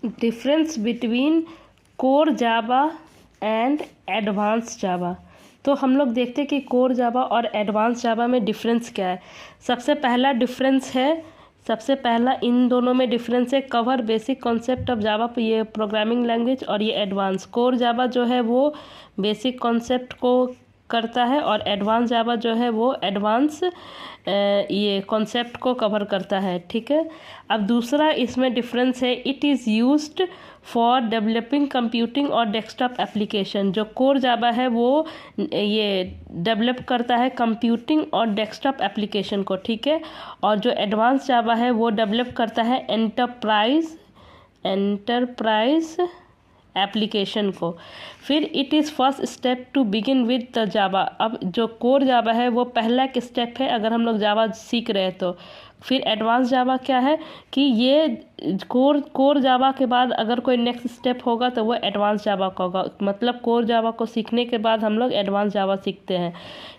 Difference between core Java and advance जावा। तो हम लोग देखते हैं कि कोर जावा और एडवांस जावा में डिफरेंस क्या है। सबसे पहला इन दोनों में डिफरेंस है cover basic concept of Java, ये प्रोग्रामिंग लैंग्वेज, और ये एडवांस। कोर जावा जो है वो बेसिक कॉन्सेप्ट को करता है और एडवांस जावा जो है वो एडवांस ये कॉन्सेप्ट को कवर करता है। ठीक है, अब दूसरा इसमें डिफरेंस है, it is used for developing computing और डेस्कटॉप एप्लीकेशन। जो कोर जावा है वो ये डेवलप करता है कंप्यूटिंग और डेस्कटॉप एप्लीकेशन को। ठीक है, और जो एडवांस जावा है वो डेवलप करता है एंटरप्राइज एप्लीकेशन को। फिर it is first step to begin with the Java. अब जो कोर जावा है वो पहला एक स्टेप है अगर हम लोग जावा सीख रहे हैं तो। फिर एडवांस जावा क्या है कि ये कोर जावा के बाद अगर कोई नेक्स्ट स्टेप होगा तो वो एडवांस जावा का होगा। मतलब कोर जावा को सीखने के बाद हम लोग एडवांस जावा सीखते हैं।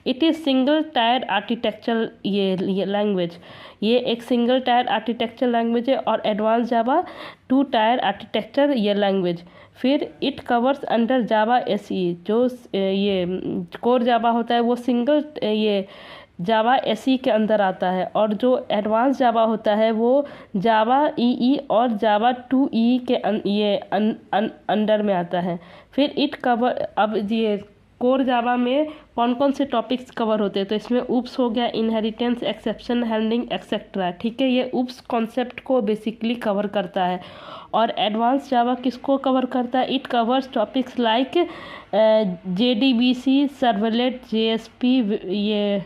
It is single tier architecture ये लैंग्वेज, ये एक सिंगल टायर आर्किटेक्चर लैंग्वेज है, और एडवांस जावा 2 टायर आर्किटेक्चर ये लैंग्वेज। फिर it covers under Java SE. जो ये कोर जावा होता है वो सिंगल ये जावा एसई के अंदर आता है, और जो एडवांस जावा होता है वो जावा ईई और जावा 2ई के अंडर में आता है। फिर इट कवर, अब ये कोर जावा में कौन कौन से टॉपिक्स कवर होते हैं, तो इसमें उप्स हो गया, इनहेरिटेंस, एक्सेप्शन हैंडलिंग एक्सेट्रा। ठीक है, ये उप्स कॉन्सेप्ट को बेसिकली कवर करता है। और एडवांस जावा किसको कवर करता है, it covers topics like JDBC, servlet, JSP, ये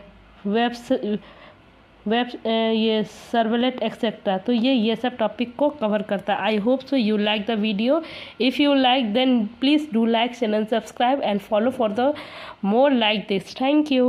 ये सर्वलेट एक्सेट्रा। तो ये सब टॉपिक को कवर करता है। I hope so you like the video. If you like then please do like, share and subscribe and follow for the more like this. Thank you.